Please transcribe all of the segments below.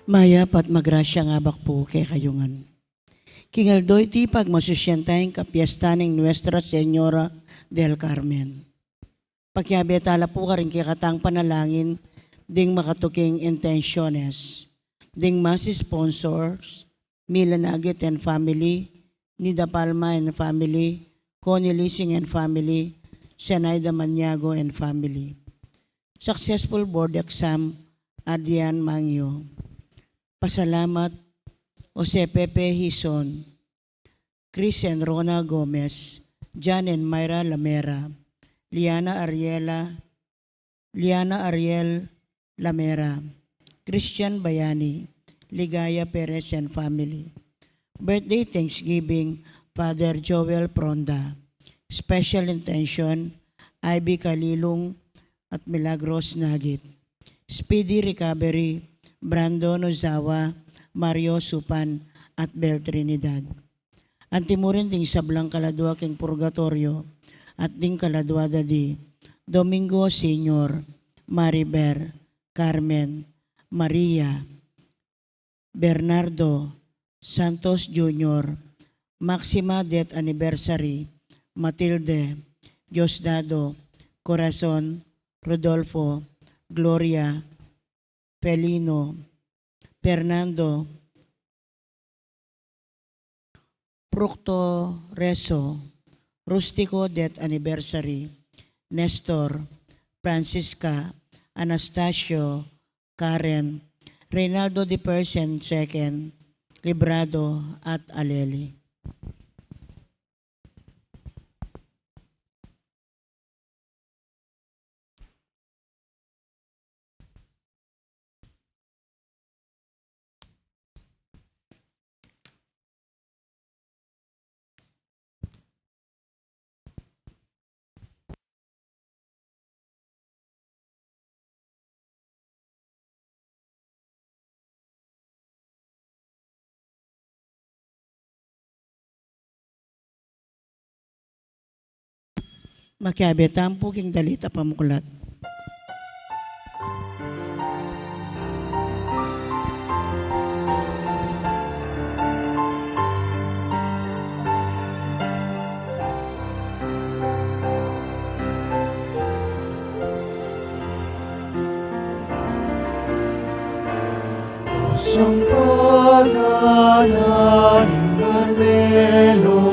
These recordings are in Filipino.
Maya pat magrasya nga bakpo kay kayungan. Kingaldoy ti pagmasusyantayang kapiestaning Nuestra Señora del Carmen. Pagkabetala po ka rin katang panalangin ding makatuking intentiones. Ding mas sponsors, Mila Nugget and family, Nida Palma and family, Connie Lising and family, Senaida Maniago and family. Successful board exam, Adrian Mangyo. Pasalamat, Jose Pepe Hison, Chris and Rona Gomez, John and Myra Lamera, Liana Ariel Lamera, Christian Bayani, Ligaya Perez and family. Birthday Thanksgiving, Father Joel Pronda. Special intention, Ivy Kalilong at Milagros Nagit. Speedy recovery, Brandon Ozawa, Mario Supan at Bel Trinidad. Antimurin ding sablang kaladwa king purgatorio at ding kaladwa dadi Domingo Senior, Mariber, Carmen, Maria, Bernardo, Santos Jr., Maxima Death Anniversary, Matilde, Diosdado, Corazon, Rodolfo, Gloria, Felino, Fernando, Procto Reso, Rustico Death Anniversary, Nestor, Francisca, Anastasio, Karen, Reynaldo de Persen II, Librado at Aleli. Makiabetan po king dalita pamukulat. Sampananing Carmelo,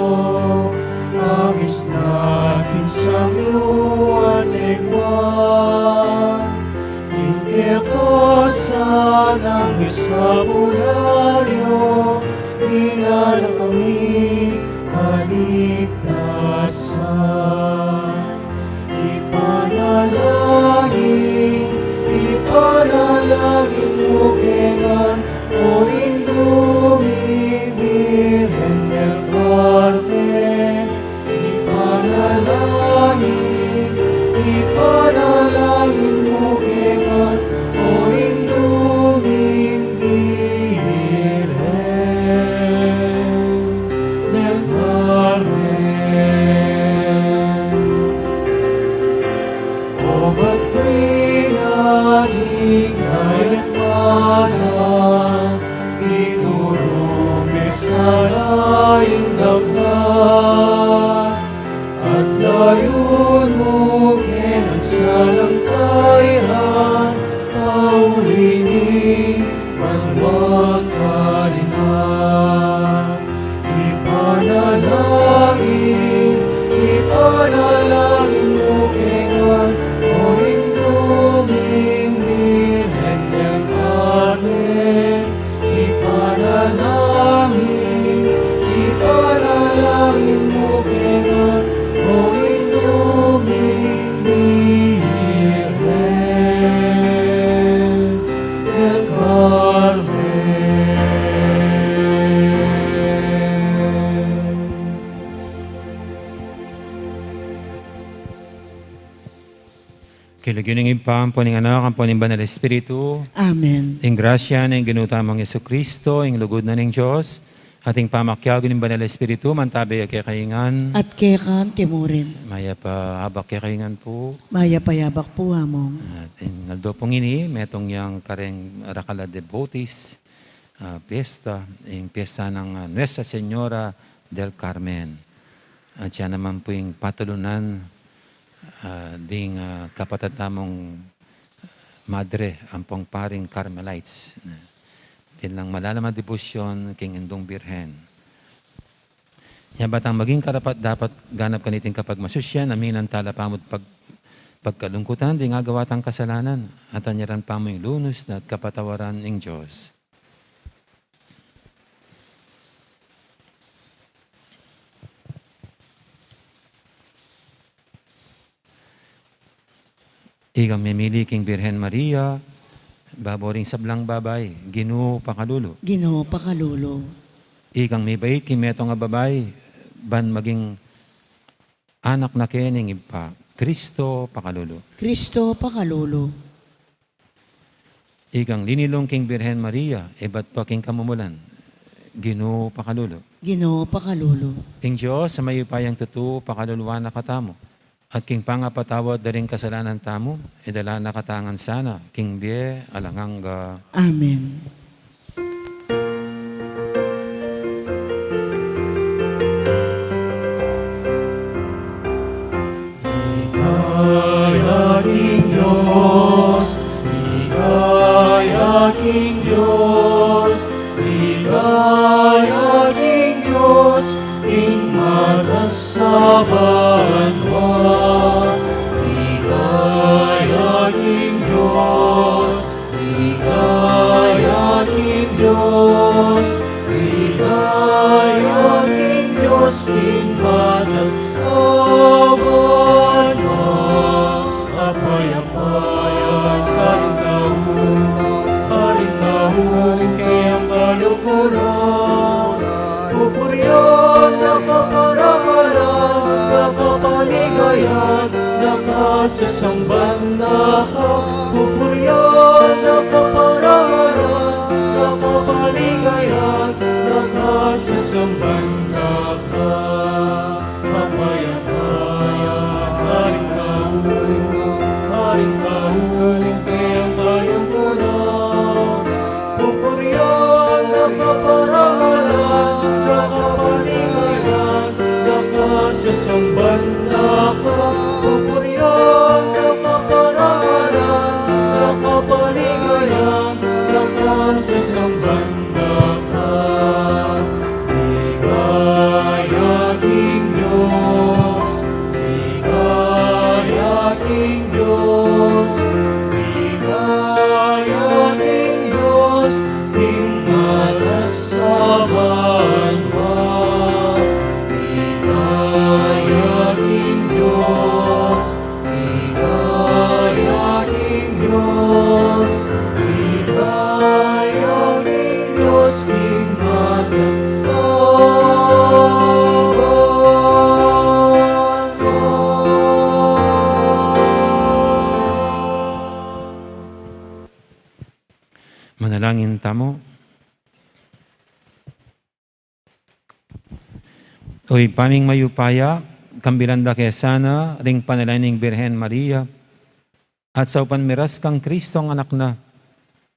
agis natin sa iyong lingwan, ingkekasan ang eskapularyo, hinanap kami kaligtasan. Ipanalangin mo kailan, o Indumi Virgen del Carmen. Ipanalangin mo kailan, o Indumi Virgen del Carmen. O ba't pinaning kayamanan, iturong sa daing daklan, at layon mo kenan sa langkairan, paulini manwag karinan. Ipanalangin mo kenan, o Induming Virgen del Carmen. Ipanalangin mo kenan, o Induming Virgen del Carmen. Kilagyan ng impam po ng anak, ang po ng Banal Espiritu, Amen. ang grasya ng ginutamang Yesu Kristo, ang lugod na ng Diyos, ating pamakyago ng Banal Espiritu, mantabay kay kaingan, At kekan timurin, maya pa habak kay kaingan po, maya payabak po hamong. at naldo pong ini, metong yang kareng rakala devotees, piyesta, yung piyesta ng Nuestra Señora del Carmen. At siya naman po yung patulunan ding kapatatamong madre, ang pong paring Carmelites. Din lang malalaman debosyon king Indong Birhen. Yan batang maging karapat dapat ganap kaniting kapag masusyan, aminan talapamot pagkalungkutan, di nga gawatang kasalanan, at anyaran pa mo yung lunos na at kapatawaran ng Diyos. Igang memili king Birhen Maria, baboring sablang babay, Ginoo pakalulo. Ginoo pakalulo. Igang may bait king meto nga babay, ban maging anak na kening ipa, Kristo pakalulo. Kristo pakalulo. Igang linilong king Birhen Maria, iba't pa king kamumulan, Ginoo pakalulo. Ginoo pakalulo. King Diyos, sa mayupayang totoo, pakaluluwa na katamo. At king pangapatawad na rin kasalanan tamo, idala na katangan sana, king Bie, alanganga. Amen. Ligaya king Diyos, ligaya king Diyos, ligaya king Diyos, king matas sa banwa. Ligaya king Diyos, ligaya king Diyos, ligaya king Diyos, king matas sa banwa. Apay-apayan karintaon kay ang kalukuran. Pupuryan na kaparamaran, nakapaligayan, nakasasamban na ka. Pupuryan na kaparamaran, nakapaligayan, nakasasamban na ka. Apay-apayan karintaon kay ang kalukuran. Pupuryan na kaparamaran, nakapaligayan, nakasasamban na ka. Pupuryan na kaparamaran, nakapaligayan, nakasasamban na ka. Ligaya king Diyos, ligaya king Diyos, ligaya king Diyos, king matas sa banwa. Ligaya king Diyos, ligaya king Diyos, ligaya king Diyos, king matas sa banwa. Manalangin tamo. Oy, paming mayupaya, kambiranda kesana, ring panalaning Birhen Maria, at sa upan miras kang Kristo ang anak na,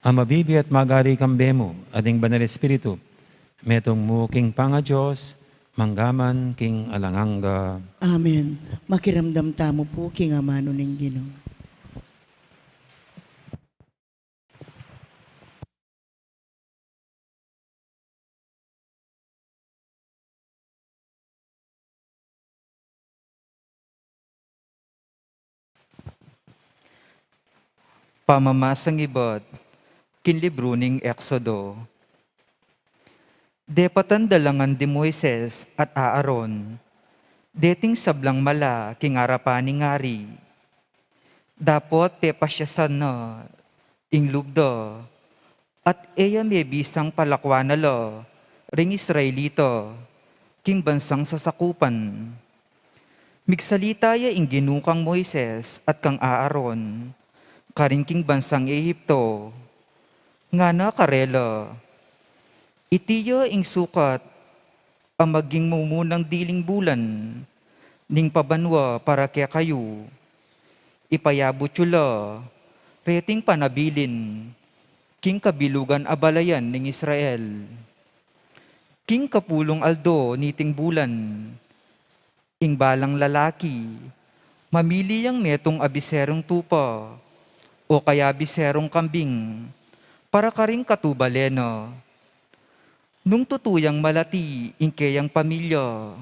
ang mabibi at magari kambemo, ading banal espiritu, metong mo king panga Diyos, manggaman king alanganga. Amen. Makiramdam tamo po king amano ning Ginoo. Pamamasang ibot, kinlibro ning Exodo. Depatan dalangan di Moises at Aaron, deting sablang mala king arapaning ngari. Dapot te pasyasan na, ing lubdo, at eya may bisang palakwana lo, ring Israelito, king bansang sasakupan. Migsalita ya ing ginukang Moises at kang Aaron, karingking bansang Ehipto, nga na karela. Itiyo ing sukat, ang maging mumunang diling bulan, ning pabanwa para kaya kayo. Ipayabot yula, reting panabilin, king kabilugan abalayan ning Israel. King kapulong aldo niting bulan, ing balang lalaki, mamili yang metong abiserong tupa, o kaya biserong kambing, para karing katubaleno. Nung tutuyang malati, ing kayang pamilya,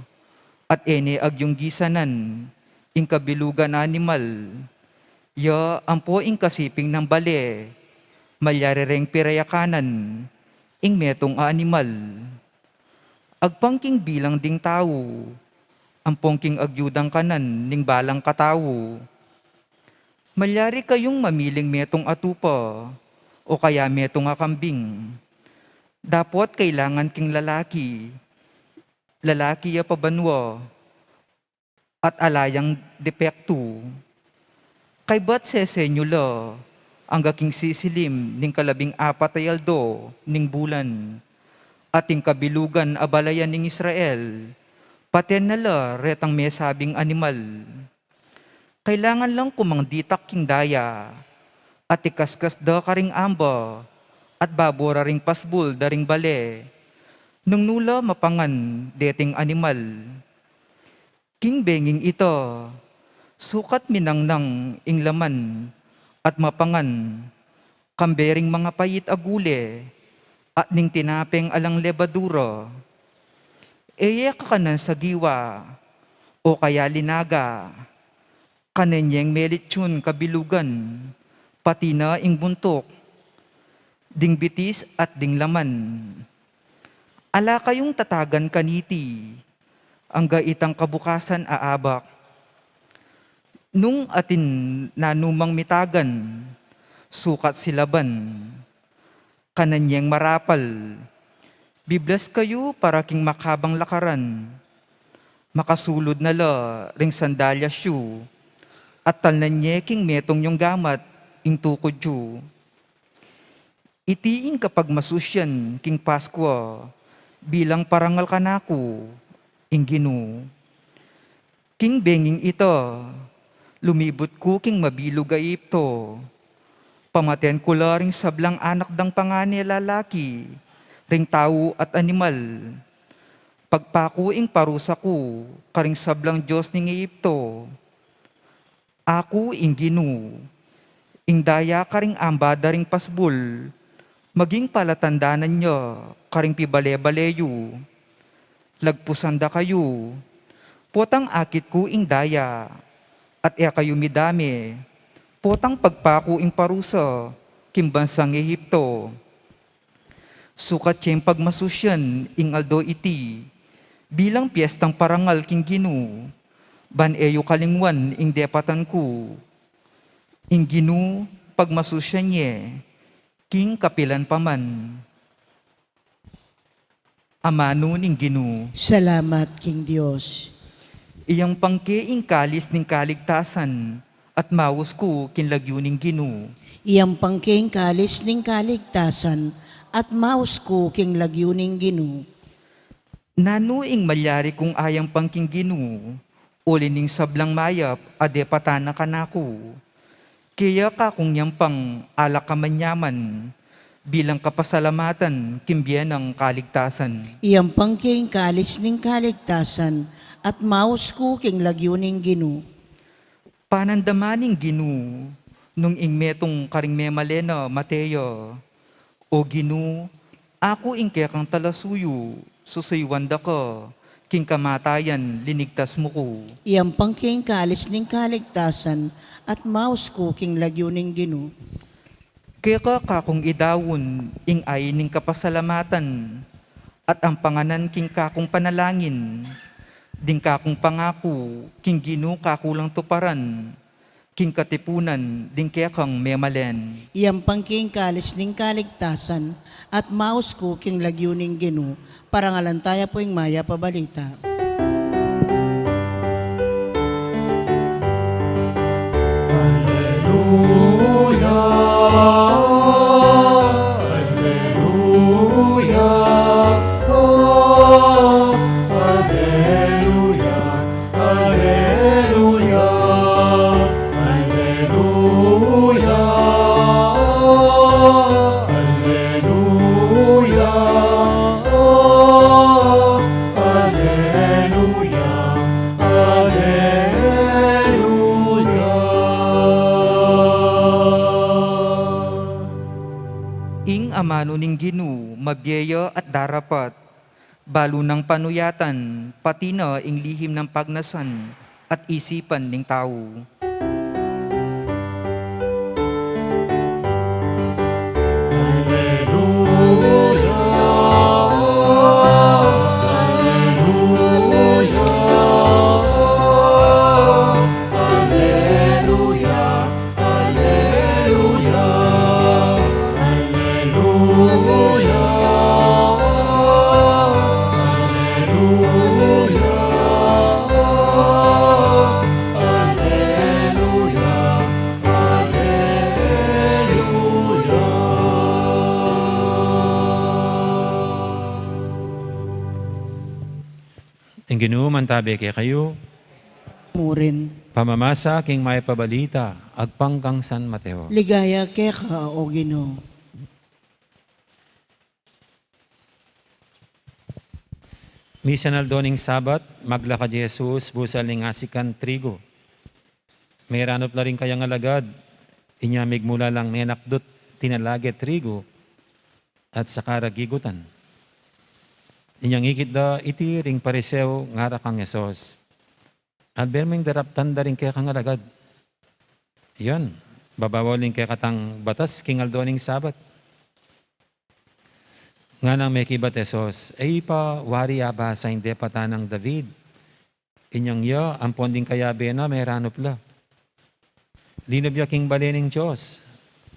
at ene agyong gisanan, ing kabilugan animal, ya ampo ing kasiping ng bale, malyarereng pirayakanan, ing metong animal. Agpangking bilang ding tao, ampongking agyudang kanan ning balang katawo. Malyari kayong mamiling metong atupa, o kaya metong akambing. Dapot kailangan king lalaki, lalaki ya pabanwa, at alayang depekto. Kay ba't sesenyula, ang gaking sisilim ning kalabing apat ay aldo ning bulan, ating kabilugan abalayan ning Israel, paten nala retang may sabing animal. Kailangan lang kumangditak king daya, at ikaskas da karing amba, at babora ring pasbul daring bale, nung nula mapangan deting animal. King benging ito, sukat minangnang ing laman, at mapangan, kambering mga payit agule, at ning tinapeng alang lebadura. Eye kakanan sa giwa, o kaya linaga, kananyeng melitsyon kabilugan, pati na ing buntok, ding bitis at ding laman. Ala kayong tatagan kaniti, ang gaitang kabukasan aabak. Nung atin nanumang mitagan, sukat silaban, kananyeng marapal, biblas kayo para king makabang lakaran, makasulod na la ring sandalya shoe, at talnanye king metong yung gamat, ing tukod yu. Itiin kapag masusyan king Paskwa, bilang parangal kanako, ing Gino. King benging ito, lumibot ko king mabilog aipto, pamaten ko la ring sablang anak dang pangani lalaki, ring tao at animal. Pagpakuing parusa ko, karing sablang Diyos ning Egypto. Ako ing Gino, ing daya karing ambada ring pasbul, maging palatandanan nyo, karing pibale-baleyo. Lagpusanda kayo, potang akit ko ing daya, at kayo midami, potang pagpaku ing parusa, kimbansang Ehipto. Sukat siyang pagmasusyan ing aldo iti, bilang piyestang parangal king Gino, ban eyo kalingwan ing depatan ko. Ing Gino, pagmasusyan niya, king kapilan paman. Amano ning Gino, Salamat, King Diyos. iyang pangkeing kalis ning kaligtasan, at mawas ko kinlagyo ning Gino. Iyang pangking kalis ning kaligtasan, at maus ko king lagyuning Gino. Nano ing malyari kung ayang pangking Gino, uli ning sablang mayap, adepatana kanako. Kaya ka kung yampang alakamanyaman, bilang kapasalamatan kimbiyan ng kaligtasan. Iyang pangking kalis ning kaligtasan, at maus ko king lagyuning Gino. Panandamaning Gino, nung ing metong karing memalena Mateo, o Gino, ako ing kekang talasuyo, susuywanda ka, king kamatayan, linigtas mo ko. Iyang pangking kalis ning kaligtasan, at maus ko king lagyuning Gino. Kaya ka kakong idawon, ing ay ning kapasalamatan, at ang panganan king kakong panalangin, ding kakong pangako, king Gino kakulang tuparan, king katipunan, ding kekang memalen. Iyang pangking kalis ning kaligtasan, at maus ko king lagyuning Gino, parangalan tayo po ing maya pabalita. Alleluia, amano ning Ginu, mabiyaya at darapat, balo ng panuyatan, pati na ing lihim ng pagnasan at isipan ning tao. Ang Ginoo mantabi kay kayo, Murin. pamamasa king may pabalita, agpangkang San Mateo. Ligaya kay ka, o Ginoo. Misan aldoning Sabat, maglakad Jesus, busal ning asikan trigo. May ranop na rin kayang alagad, inyamig mula lang may nakdot, tinalage trigo, at sakaragigutan. Inyang ikit da iti ring paresew ngara kang Yesus. At berming daraptan da rin kaya kang alagad. Yan, babawaling kaya katang batas king aldoning Sabat. Nga nang may kibat Yesus, ay pa wari aba sa hindi patanang David. Inyang ya, ang ponding kayabe na may ranopla. Linob ya king balening Diyos.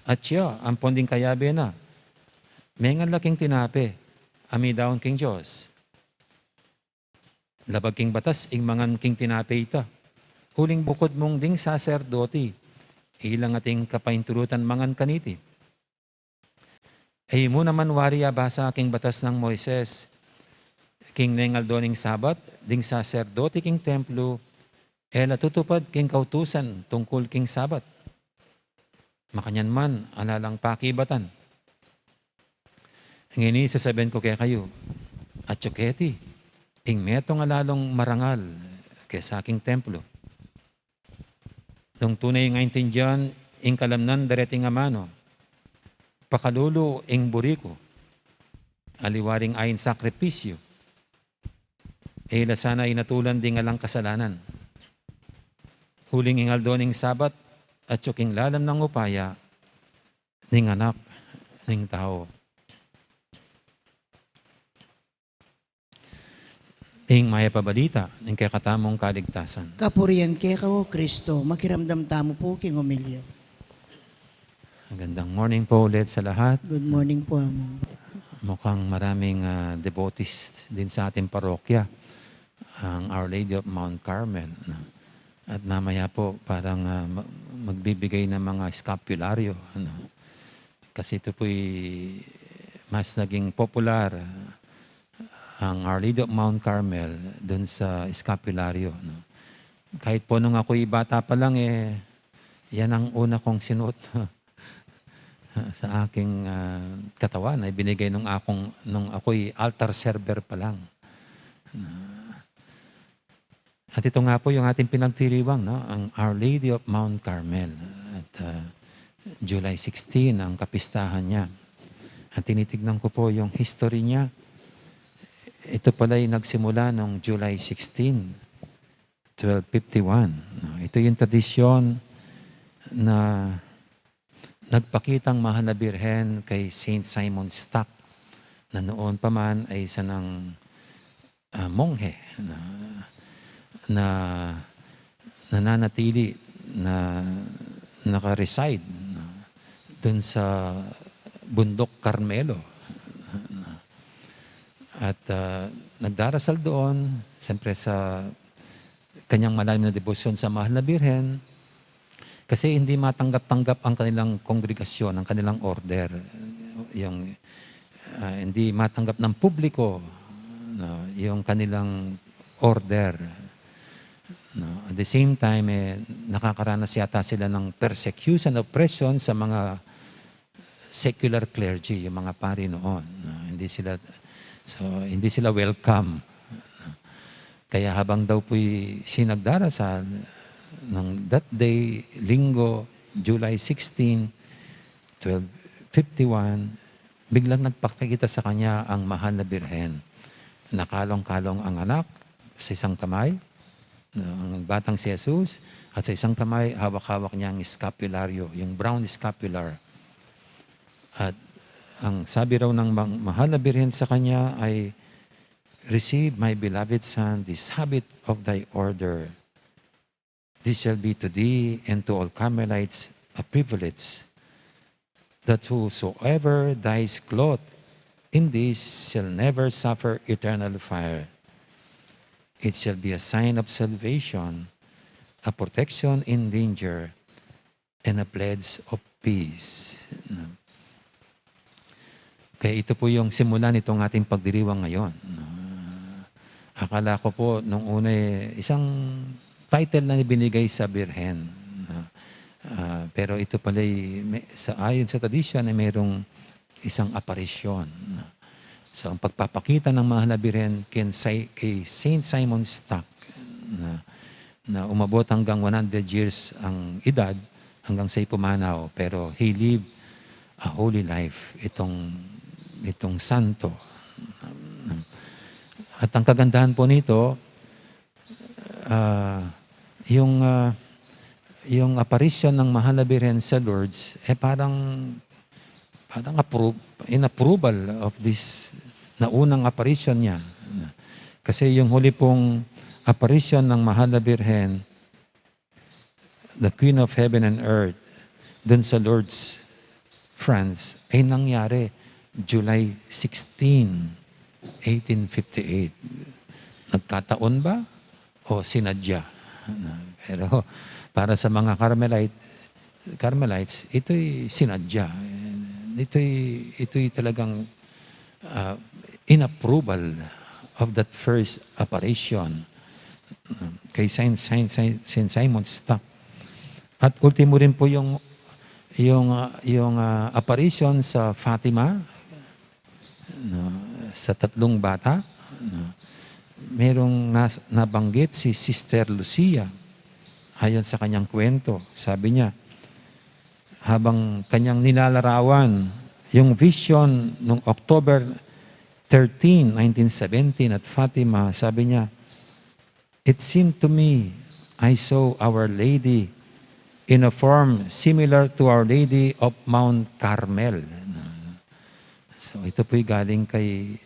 At siya, ang ponding kayabe na. May nga laking tinape, ami daon king Diyos. Labag king batas, ing mangan king tinape ita. Huling bukod mong ding saserdoti, ilang ating kapaintulutan mangan kaniti. Ay mo naman wari basa king batas ng Moises, king nengal doning Sabat, ding saserdoti king templo, natutupad king kautusan tungkol king Sabat. Makanyan man, alalang pakibatan. Ang ini sasabihin ko kaya kayo, at tsuketi, ing metong alalong marangal kaya sa aking templo. Nung tunay nga intindihan, ing kalamnan dareting amano, pakalulo ing buriko, aliwaring ayin sakripisyo, lasana inatulan ding alang kasalanan. Huling ing aldoning Sabat at tsuking lalam ng upaya, ning anak ning tao. Ing maya pabalita, ing kaya katamong kaligtasan. Kapurian kay ka, o Kristo, makiramdam tamo po king umilyo. Magandang morning po ulit sa lahat. Good morning po, amo. Mukhang maraming devotees din sa ating parokya, ang Our Lady of Mount Carmel. At namaya po parang magbibigay ng mga escapularyo. Kasi ito po'y mas naging popular ang Our Lady of Mount Carmel dun sa escapularyo. Kahit po nung ako'y bata pa lang, yan ang una kong sinuot sa aking katawan ay binigay nung ako'y altar server pa lang. At ito nga po yung ating pinagtiriwang, no? Ang Our Lady of Mount Carmel. At July 16 ang kapistahan niya. At tinitignan ko po yung history niya. Ito pala ay nagsimula noong July 16, 1251. Ito yung tradisyon na nagpakitang mahal na birhen kay Saint Simon Stock na noon pa man ay isa ng monghe na nananatili na naka-reside dun sa bundok Carmelo. At nagdarasal doon, siyempre sa kanyang malalim na debosyon sa mahal na birhen, kasi hindi matanggap-tanggap ang kanilang kongregasyon, ang kanilang order. Hindi matanggap ng publiko yung kanilang order. At the same time, nakakaranas yata sila ng persecution, oppression sa mga secular clergy, yung mga pari noon. Hindi sila welcome. Kaya habang daw po'y sinagdarasal, ng that day, linggo, July 16, 1251, biglang nagpakita sa kanya ang mahal na birhen. Nakalong-kalong ang anak sa isang kamay, ang batang si Jesus, at sa isang kamay, hawak-hawak niya ang scapularyo, yung brown scapular. At ang sabi raw ng mahal na birhen sa kanya ay, "Receive, my beloved son, this habit of thy order. This shall be to thee and to all Carmelites a privilege, that whosoever dies clothed in this shall never suffer eternal fire. It shall be a sign of salvation, a protection in danger, and a pledge of peace." Kaya ito po yung simula nitong ating pagdiriwang ngayon. Akala ko po nung una isang title na binigay sa birhen. Pero ito pala ayon sa tradisyon ay mayroong isang aparisyon. So ang pagpapakita ng mahal na birhen kay Saint Simon Stock na umabot hanggang 100 years ang edad hanggang sa pumanaw, pero he lived a holy life, itong santo. At ang kagandahan po nito, yung apparition ng mahal na birhen sa Lourdes, parang in approval of this na unang apparition niya. Kasi yung huli pong apparition ng mahal na birhen, the Queen of Heaven and Earth, dun sa Lourdes, France, ay nangyari July 16, 1858. Nagkataon ba o sinadya? Pero para sa mga Carmelites, ito'y sinadya. Ito'y talagang in approval of that first apparition kay Saint Simon Stock. At ultimo rin po yung apparition sa Fatima, sa 3 bata. Merong nabanggit si Sister Lucia. Ayon sa kanyang kwento, sabi niya, habang kanyang nilalarawan yung vision noong October 13, 1917 at Fatima, sabi niya, "It seemed to me I saw Our Lady in a form similar to Our Lady of Mount Carmel." So ito po'y galing kay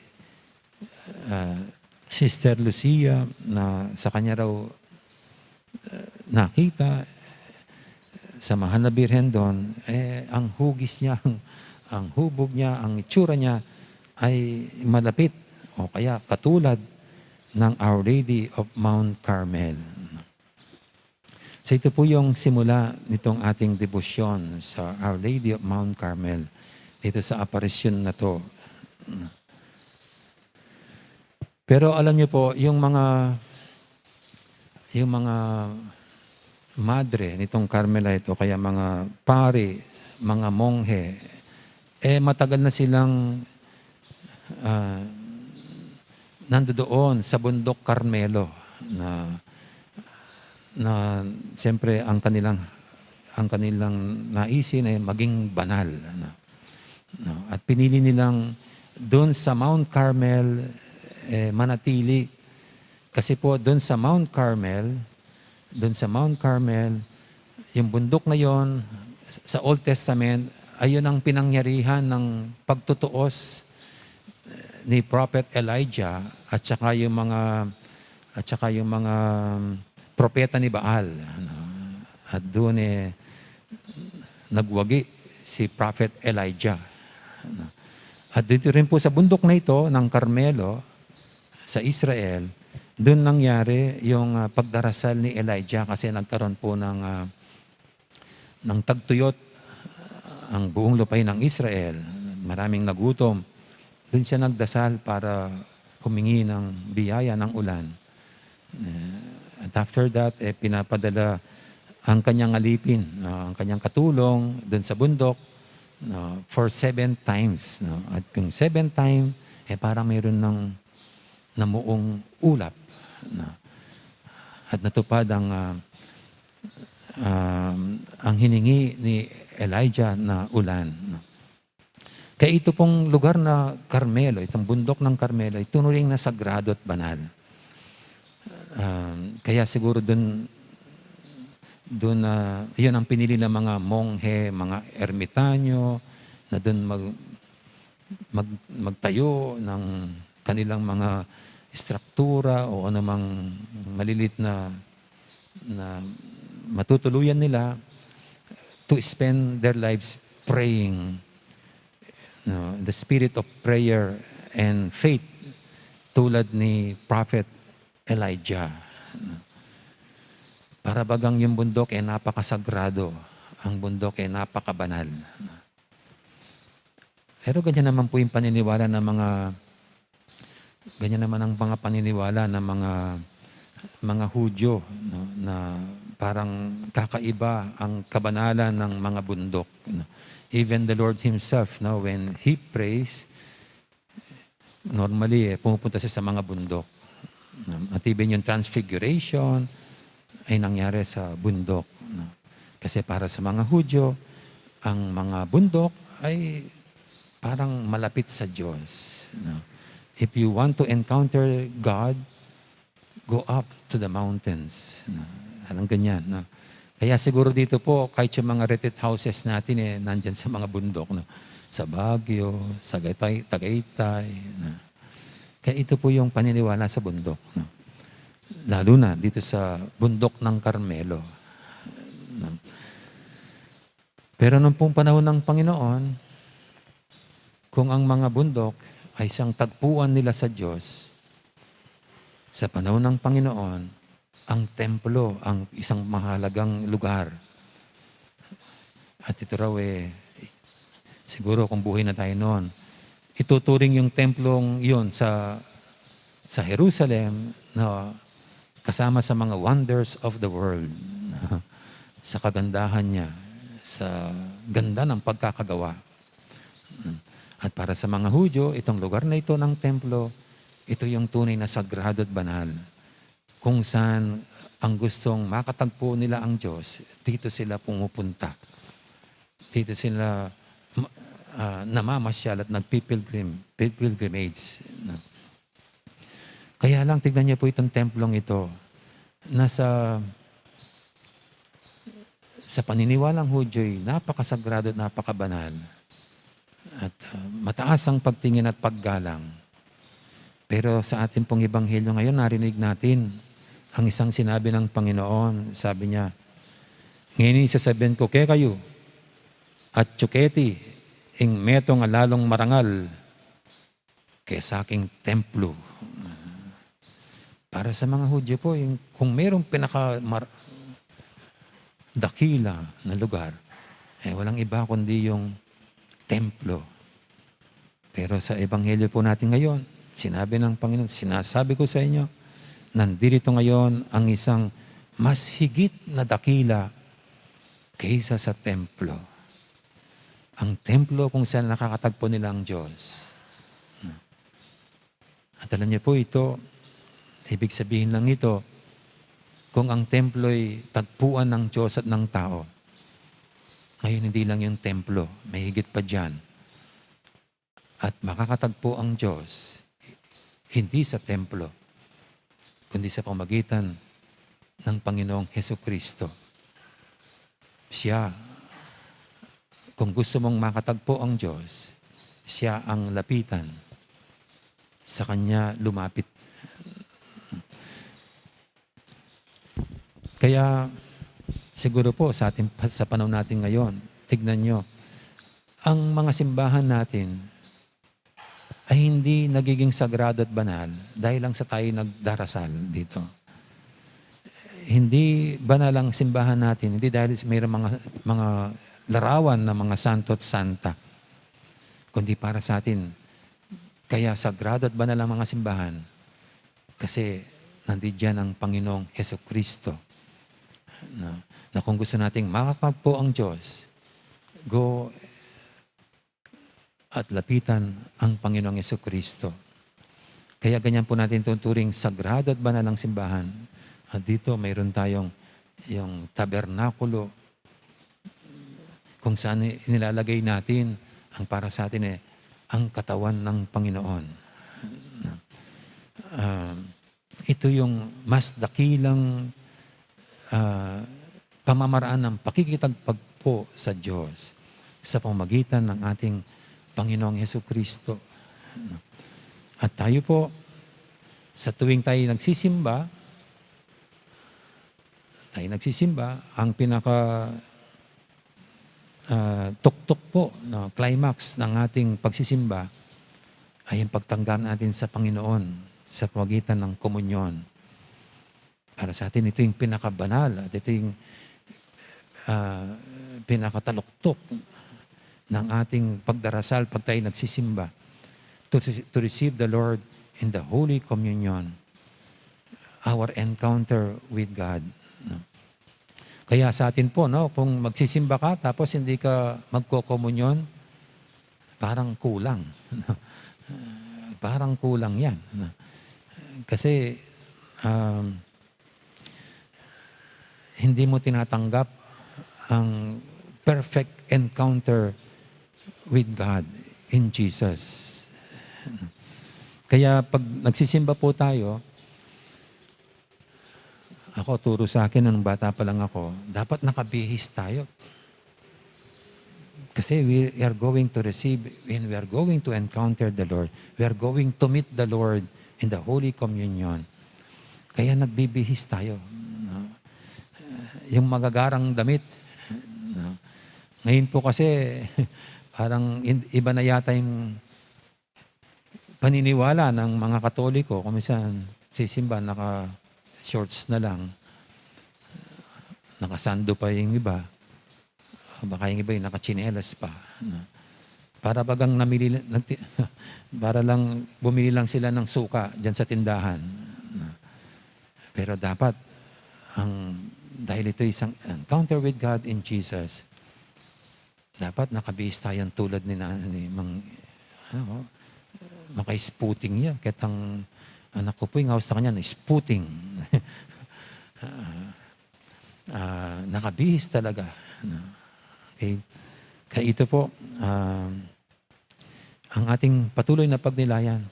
Sister Lucia na sa kanya raw nakita sa mahal na birhen doon, ang hugis niya, ang hubog niya, ang itsura niya ay malapit o kaya katulad ng Our Lady of Mount Carmel. So ito po yung simula nitong ating debosyon sa Our Lady of Mount Carmel, dito sa aparisyon na to. Pero alam niyo po, yung mga madre nitong Carmelite o kaya mga pari, mga monghe, matagal na silang nandoon sa bundok Carmelo na siyempre ang kanilang naisin ay maging banal. At pinili nilang doon sa Mount Carmel manatili. Kasi po doon sa Mount Carmel, yung bundok na yon sa Old Testament, ayun ang pinangyarihan ng pagtutuos ni Prophet Elijah at saka yung mga propeta ni Baal. At doon nagwagi si Prophet Elijah. At dito rin po sa bundok na ito ng Carmelo sa Israel, doon nangyari yung pagdarasal ni Elijah kasi nagkaroon po ng tagtuyot ang buong lupay ng Israel. Maraming nagutom. Doon siya nagdasal para humingi ng biyaya ng ulan. At after that, pinapadala ang kanyang alipin, ang kanyang katulong doon sa bundok for 7 times. At kung 7 times, parang mayroon ng namuong ulap. At natupad ang hiningi ni Elijah na ulan. Kaya ito pong lugar na Carmelo, itong bundok ng Carmelo, ay tunuring na sagrado at banal. Kaya siguro doon yun ang pinili ng mga monghe, mga ermitanyo, na doon magtayo ng kanilang mga struktura o anumang malilit na matutuluyan nila to spend their lives praying. The spirit of prayer and faith tulad ni Prophet Elijah. Para bagang yung bundok ay napakasagrado, ang bundok ay napakabanal. Pero ganyan naman po yung paniniwala ng mga Hudyo, no, na parang kakaiba ang kabanalan ng mga bundok. No. Even the Lord Himself, no, when He prays, normally pumupunta siya sa mga bundok. At even yung transfiguration ay nangyari sa bundok. No. Kasi para sa mga Hudyo, ang mga bundok ay parang malapit sa Diyos. No. If you want to encounter God, go up to the mountains. No. Alam ganyan. No. Kaya siguro dito po, kahit yung mga retreat houses natin, nandyan sa mga bundok. No. Sa Baguio, sa Tagaytay. No. Kaya ito po yung paniniwala sa bundok. No. Lalo na dito sa bundok ng Carmelo. No. Pero nung pong panahon ng Panginoon, kung ang mga bundok ay isang tagpuan nila sa Diyos, sa panahon ng Panginoon, ang templo, ang isang mahalagang lugar. At ito raw siguro kung buhay na tayo noon, ituturing yung templong yun sa Jerusalem na kasama sa mga wonders of the world. Sa kagandahan niya, sa ganda ng pagkakagawa. At para sa mga Hudyo, itong lugar na ito ng templo, ito yung tunay na sagrado at banal. Kung saan ang gustong makatagpo nila ang Diyos, dito sila pumupunta. Dito sila namamasyal at nagpipilgrimage. Kaya lang, tignan niyo po itong templong ito. Sa paniniwalang Hudyo'y napakasagrado at napakabanal. At mataas ang pagtingin at paggalang. Pero sa ating pong ebanghelyo ngayon, narinig natin ang isang sinabi ng Panginoon. Sabi niya, ngayon isasabihin ko kay kayo, at tsuketi, ing metong alalong marangal, kaya sa aking templo. Para sa mga Hudyo po, kung mayroong dakila na lugar, walang iba kundi yung templo. Pero sa ebanghelyo po natin ngayon, sinabi ng Panginoon, sinasabi ko sa inyo, nandito ngayon ang isang mas higit na dakila kaysa sa templo. Ang templo kung saan nakakatagpo nila ang Diyos. At alam niyo po ito, ibig sabihin lang ito, kung ang templo'y tagpuan ng Diyos at ng tao, ngayon hindi lang yung templo, may higit pa dyan. At makakatagpo ang Diyos, hindi sa templo, kundi sa pamagitan ng Panginoong Hesukristo. Siya, kung gusto mong makatagpo ang Diyos, siya ang lapitan. Sa Kanya lumapit. Kaya siguro po sa panahon natin ngayon, tignan nyo, ang mga simbahan natin ay hindi nagiging sagrado at banal dahil lang sa tayo nagdarasal dito. Hindi banal ang simbahan natin, hindi dahil mayroong mga larawan ng mga santo at santa, kundi para sa atin. Kaya sagrado at banal ang mga simbahan kasi nandiyan ang Panginoong Hesukristo. Na kung gusto nating makatagpo ang Diyos, go at lapitan ang Panginoong Hesukristo. Kaya ganyan po natin tuturing sagrado at banal ang simbahan. At dito mayroon tayong yung tabernakulo kung saan nilalagay natin Ang para sa atin ang katawan ng Panginoon. Ito yung mas dakilang pamamaraan ng pakikitagpagpo sa Diyos sa pamamagitan ng ating Panginoong Hesukristo. At tayo po, sa tuwing tayo nagsisimba, ang pinaka tuktok po, climax ng ating pagsisimba ay ang pagtanggap natin sa Panginoon sa pamamagitan ng komunyon. Para sa atin, ito yung pinakabanal at ito yung pinakataluktok ng ating pagdarasal pag tayo nagsisimba to receive the Lord in the Holy Communion, our encounter with God. Kaya sa atin po, kung magsisimba ka tapos hindi ka magko-komunyon, parang kulang. Parang kulang yan. Kasi hindi mo tinatanggap ang perfect encounter with God in Jesus. Kaya pag nagsisimba po tayo, ako, turo sa akin nung bata pa lang ako, dapat nakabihis tayo. Kasi we are going to receive, and we are going to encounter the Lord. We are going to meet the Lord in the Holy Communion. Kaya nagbibihis tayo. Yung magagarang damit. Ngayon po kasi, parang iba na yata yung paniniwala ng mga Katoliko. Kung minsan, sisimba, naka-shorts na lang. Nakasando pa yung iba. Baka yung iba yung nakachinelas pa. Para bagang para lang bumili lang sila ng suka dyan sa tindahan. Pero dapat, dahil ito isang encounter with God in Jesus, dapat nakabihis tayong tulad ni maka-spooting niya. Kahit ang anak ko po yung house sa kanya, spooting. Nakabihis talaga. Okay. Kaya ito po, ang ating patuloy na pagnilayan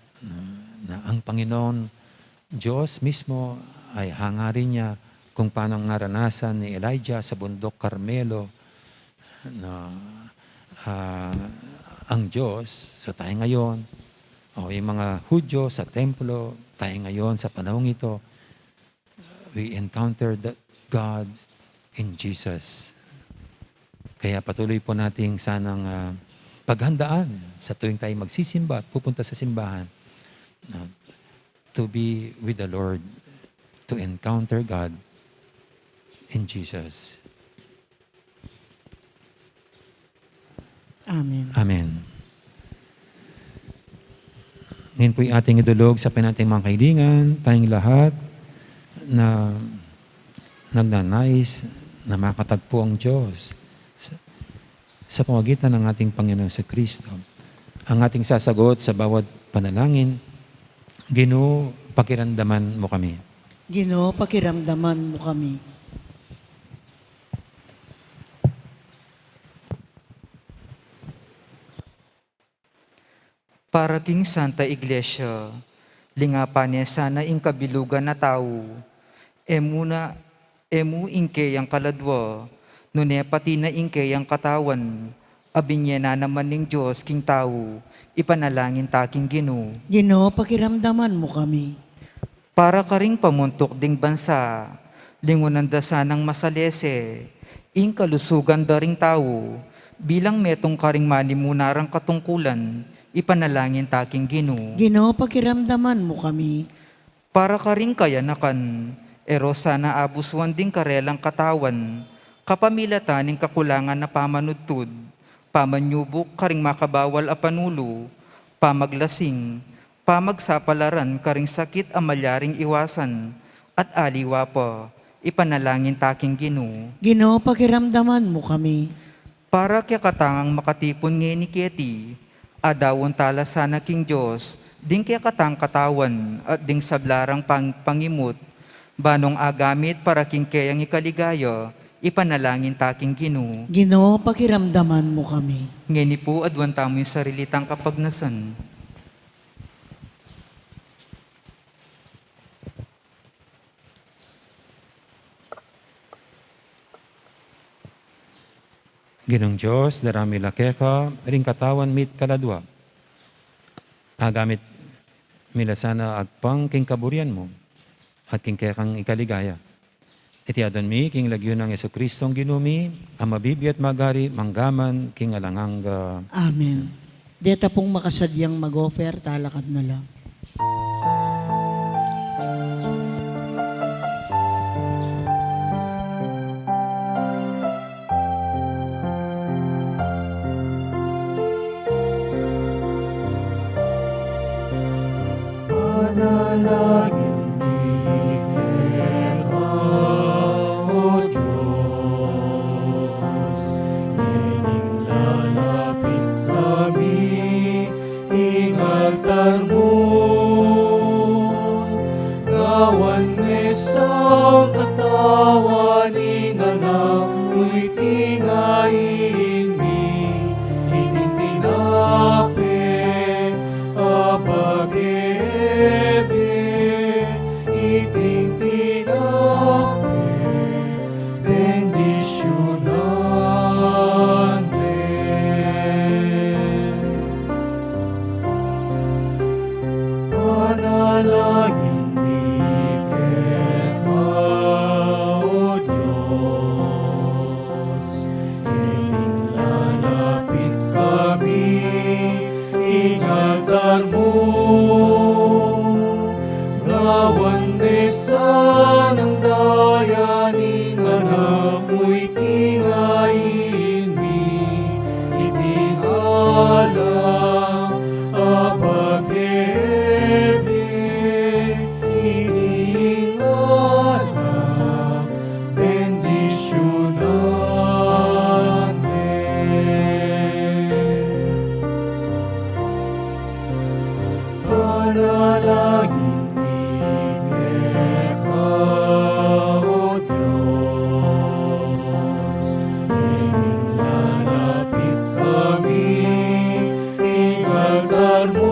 na ang Panginoon Diyos mismo ay hangarin niya kung paano naranasan ni Elijah sa bundok Carmelo na ang Diyos, so tayo ngayon, yung mga Hudyo sa templo, tayo ngayon sa panahong ito, we encounter God in Jesus. Kaya patuloy po nating sanang paghandaan sa tuwing tayo magsisimba at pupunta sa simbahan to be with the Lord, to encounter God in Jesus. Amen. Amen. Ngayon po yung ating idulog sa pinating mga kaibigan, tayong lahat na nagnanais na makatagpo ang Diyos sa pamagitan ng ating Panginoon sa Kristo. Ang ating sasagot sa bawat panalangin, Ginoo, pakiramdaman mo kami. Ginoo, pakiramdaman mo kami. Para king Santa Iglesia, lingapan niya sana ing kabilugan na tao, emu ingke yang kaladwa, nune pati na ingke yang katawan, abinye na naman ning Diyos king tao, ipanalangin taking Ginoo. Ginoo, pakiramdaman mo kami. Para karing pamuntok ding bansa, lingunan da sanang masalese, ing kalusugan daring tao, bilang metong karing manimunarang katungkulan, ipanalangin taking Ginoo. Ginoo, pakiramdaman mo kami. Para karing kayanakan, ero sana abuswan ding karelang katawan, kapamilataning kakulangan na pamanudtud, pamanyubok karing makabawal a panulo, pamaglasing, pamagsapalaran karing sakit a malyaring iwasan, at aliwa pa, ipanalangin taking Ginoo. Ginoo, pakiramdaman mo kami. Para kaya katangang makatipon ngayon ni Keti, adawon tala sana king Diyos, ding kaya katang katawan at ding sablarang pangimut, banong agamit para king kayang ikaligaya, ipanalangin taking Ginoo. Ginoo, pakiramdaman mo kami. Ngeni po adwan tamo yung sarilitang kapagnasan. Ginong Diyos, darami lakeka, ring katawan mit kaladwa. Agamit mila sana agpang king kaburian mo at king kekang ikaligaya. Iti adon mi king lagyo ng Yesu Kristong ginumi, ang mabibi at magari, manggaman, king alanganga. Amen. Deta pong makasadyang mag-offer, talakad na lang. Panalangin ni O Diyos, ining lalapit kami, ing altar mo. Gawan mesang katawan, ing anak mo'y tingayin mi, iting tinapin, abagebe, iting tinapin, bendisyonan panalangin mi kita, O Diyos, ining lalapit kami, ing altar mo. Gawan mesa ng dayaning anak mo'y tingayin mi, iting alam, ababebe, iting alam, bendisyonan panalangin kita, O Diyos, ining lalapit kami, ing altar mo.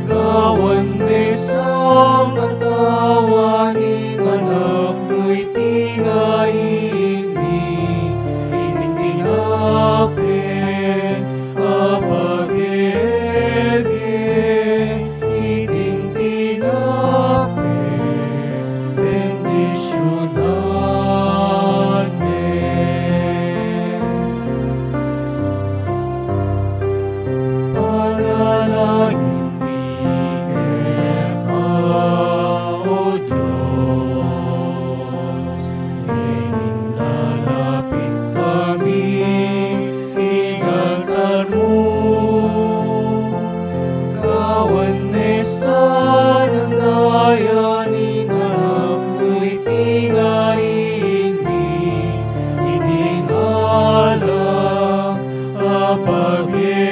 Gawan mesang katawan, ing anak mo'y tingayin mi, iting tinapin, abagebe, iting tinapin, bendisyonan panalangin kita, O Diyos, ining lalapit kami, ing altar mo. Gawan mesa ng dayaning anak mo'y tingayin mi, iting alam, abagebe,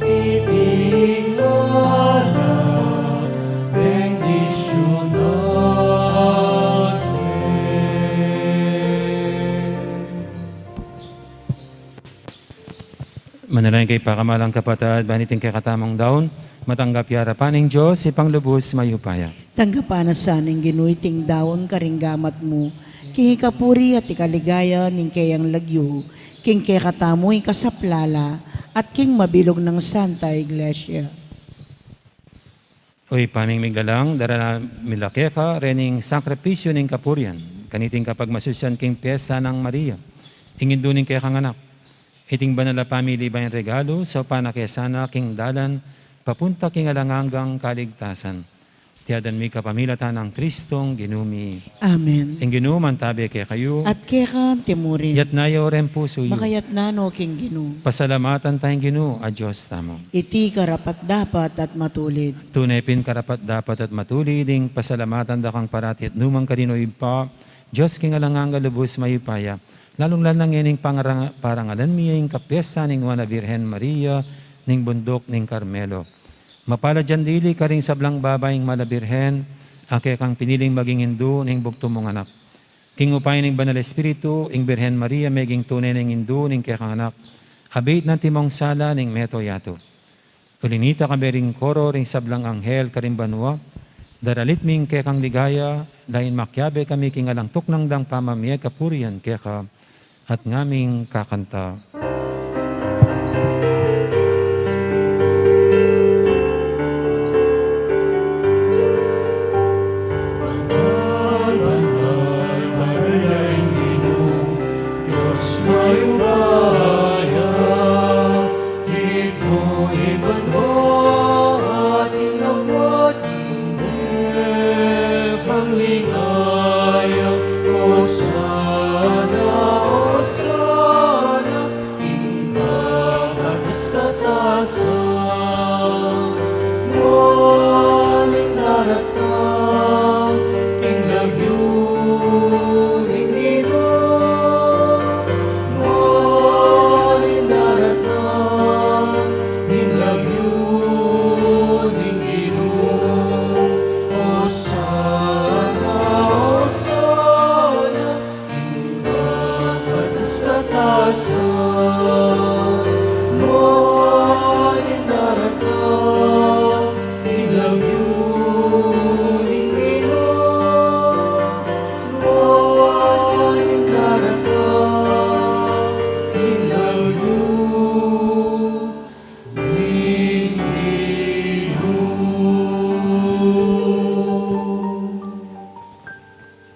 iting alam, bendisyonan Manalangin kay pakamalang kapatid, baniting kay katamang daon, matanggap yarapan ng Diyos, ipanglubos mayupaya. Tanggapan na saning ginuiting daon karinggamat mo, king ikapuri at ikaligaya ning kayang lagyo, king kay katamoy kasaplala, at king mabilog ng Santa Iglesia. Uy, pamimiglalang, darana milake ka, rening sakripisyo ng kapurian, kaniting kapag masusyan king pyesa ng Maria, ingin duning kay kang anak. Iting banala pamili ba yung regalo sa panakesana king dalan papunta king alanganggang kaligtasan. Tiyadan mi kapamilatan ng Kristong ginumi. Amen. Ing ginuman tabi kay kayo, At kekan timurin, yat nayo ren puso yu. makayat nano king ginu, Pasalamatan tayong ginu, a Diyos tamo. iti karapat dapat at matulid. Tunay pin karapat dapat at matuli, ding pasalamatan da kang parati at numang kanino ipa, Diyos king alangangga lubos mayupaya. Lalong lanang yaning parangalan miya yung kapiesta ning Nuana Virgen Maria, ning bundok ning Carmelo. Mapala dyan dili karing sablang babaying malabirhen, ake kang piniling maging hindu ning bugto mong anak. King upay ning Banal Espiritu, ing Birhen Maria, meging tunay ning hindu ning kekang anak, abit na timong sala ning meto yato. Ulinita kami ring koro ring sablang anghel karimbanwa, daralit ming kekang ligaya, lain makyabe kami kingalang tuknang dang pamamiyag kapurian keka, at ngaming kakanta.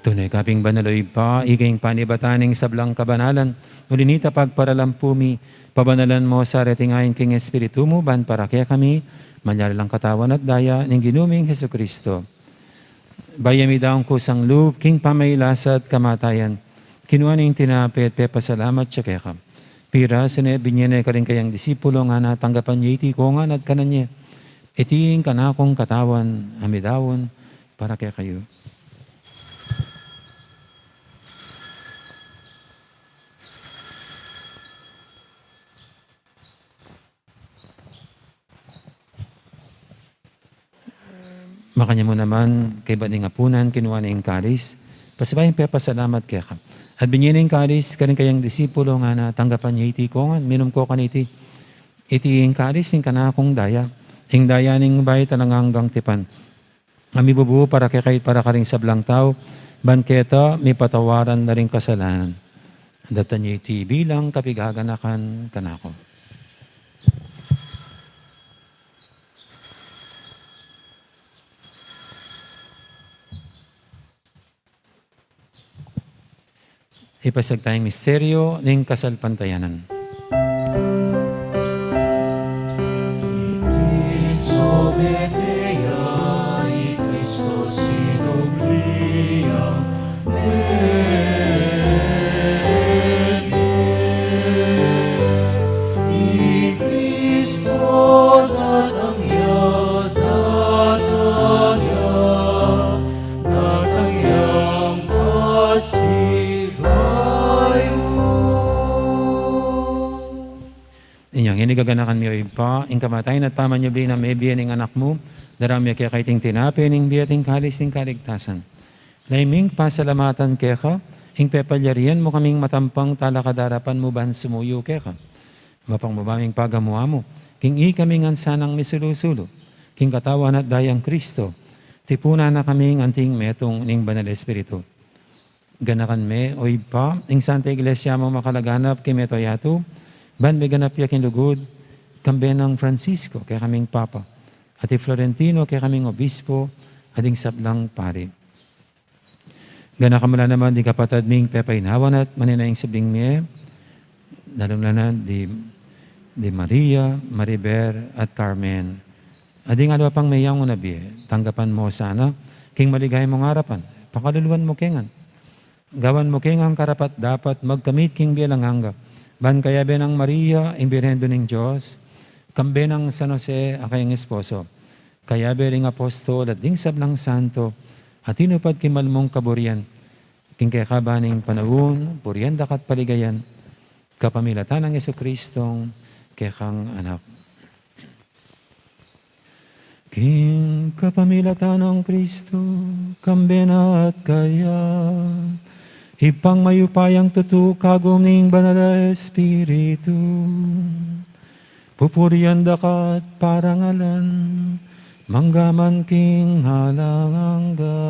Tunay kaping banaloy pa, iging panibataning sablang kabanalan, ulinita pagparalampumi, pabanalan mo sa retingayin king Espiritu mo, ban para kaya kami, manyarilang katawan at daya, ng ginuming Heso Kristo. Bayami daong kusang loob, king pamailasa at kamatayan, kinuha ning tinapit, pasalamat siya kaya ka. Pira, sinebinyan ka rin kayang disipulo nga natanggapan niya iti kongan at kananya, iting kanakong katawan, amidawon, para kaya kayo. Makanya mo naman, kay baning apunan, kinuha na yung kalis, pasabayin pasalamat kaya ka. At binyan yung kalis, karing kayang disipulo nga na tanggapan niya iti kongan, minum ko kaniti. Iti yung kalis, yung kanakong daya, yung daya ning bayit talang hanggang tipan. Ami bubu para kay para karing sablang tao, banketa, may patawaran na rin kasalanan. Datan niya iti bilang kapigaganakan kanako. Ipasag tayong misteryo ng kasalpantayanan. Cristo Benea, i Cristo sinublia, i Cristo datangya, datangyang pasi. Inyang inigaganakan miyo ipa, ing kamatayin at pamanyabli na may biyan ng anak mo, darami kaya kaiting tinapi, ning biyating kalis ng kaligtasan. Laiming pasalamatan kaya ka, ing pepalyarian mo kaming matampang talakadarapan mo ban sumuyo kaya ka. Mapang mabaming pagamuha mo, king i kaming ansanang misulusulo, king katawan at dayang Kristo, tipuna na kaming anting metong ning Banal Espiritu. Ganakan me, o ipa, ing Santa Iglesia mo makalaganap kay meto yato, ban may ganap yakin lugod, kambe ng Francisco, kaya kaming Papa, at Florentino, kaya kaming Obispo, ading sablang pari. Gana kamala naman di kapatad ming pepainawan at maninaing sibling miye, lalong di Maria, Mariber, at Carmen. Ading alwa pang mayang unabi, tanggapan mo sana, king maligay mong harapan, pakaluluan mo kengan. Gawan mo kengang karapat dapat magkamit king bilang hangga. Ban kaya benang Maria, imbirendo ng Diyos, kambe ng San Jose, akayang esposo, kaya bering apostol at ding sablang santo, at inupad kimalmong kaburian, king kaya kabaning panahon, purian dakat paligayan, kapamilatan ng Yesu Kristong, kaya kang anak. King kapamilatan ng Kristo, kambena at kaya, ipang mayupayang tutu kagum ning banal na Espiritu, pupurian dakat parangalan, manggaman king halangangga.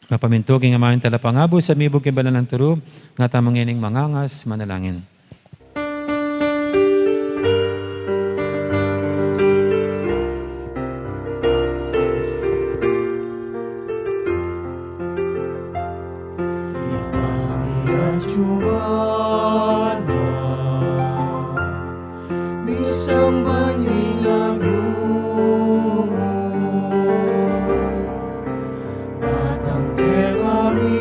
Mapamintog ang amahin talapangabo sa mibog kibalan ng turo, nga tamang ining mangangas, manalangin. Ipamiyan Jumana, bisang banyilang yumo, natangke kami,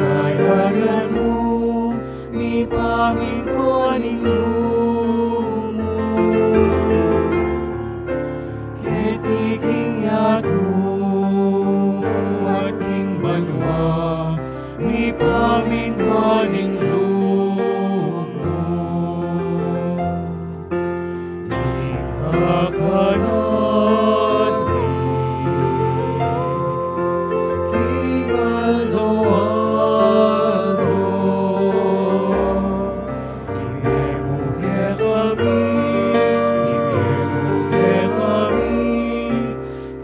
ingkayan mo, ipamintuan lumo, ketiking yatu, ating banwa, ipamintuan lumo, ikakanan Kingaldo Aldo, ibemuke kami,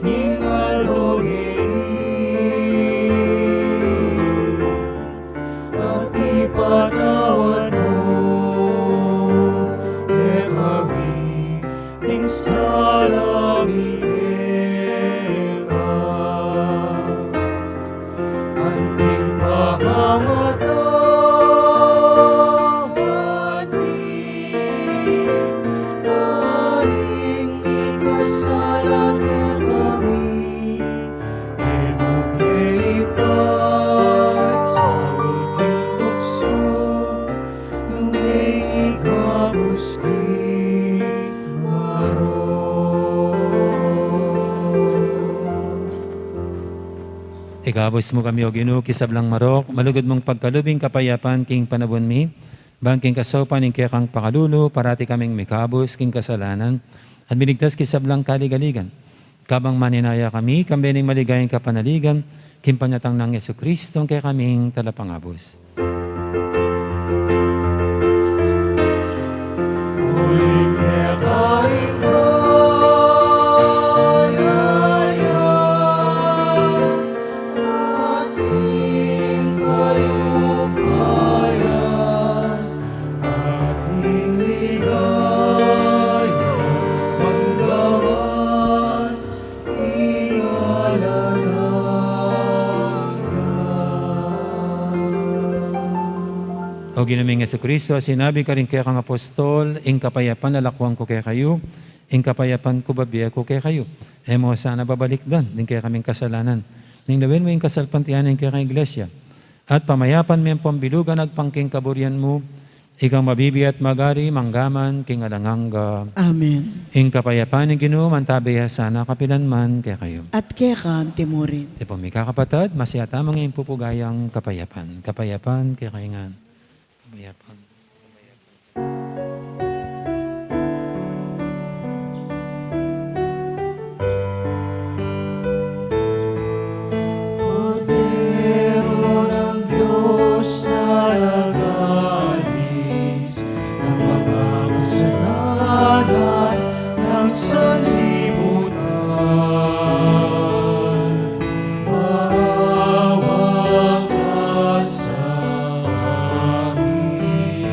Kingaldo at ipatawad mo, kami, ting salami anting pamamatawad ni karing ikasalat kami emuke ipat sa ultim tukso nunay igabus ki maro. Igabos mo kami o Ginoo kisablang marok, malugod mong pagkalubing kapayapan king panabon mi, bangking kasopan ing kekang pakalulo, parati kaming mikabos king kasalanan, at binigtas kisablang kaligaligan. Kabang maninaya kami, kambening maligayang kapanaligan, kimpanyatang ng Yesu Kristo kaya kaming talapangabos. Muling kekain ating kayupayan, ating ligaya, manggawan, ingalanan O ginaming Yesu Kristo, sinabi ka rin kaya kang apostol, ing kapayapan nalakwang ko kaya kayo, ing kapayapan ko babiya ko kaya kayo. E mo sana babalik doon, din kaya kaming kasalanan. Ning lawin mo yung kasalpantian ng kaya kang iglesia. At pamayapan mo yung pambilugan agpangking kaburian mo, ikaw mabibi at magari, manggaman, king alanganga. Amen. Ing kapayapan ng Ginoo, mantabiya sana kapilanman kaya kayo. At kekan timurin. Di po may kakapatad, masiyata mga impupugayang kapayapan. Kapayapan kaya kaingan. Kapayapan. Cordero ng Diyos na nagalis ng mga kasalanan ng sanlibutan. Maawa ka sa amin.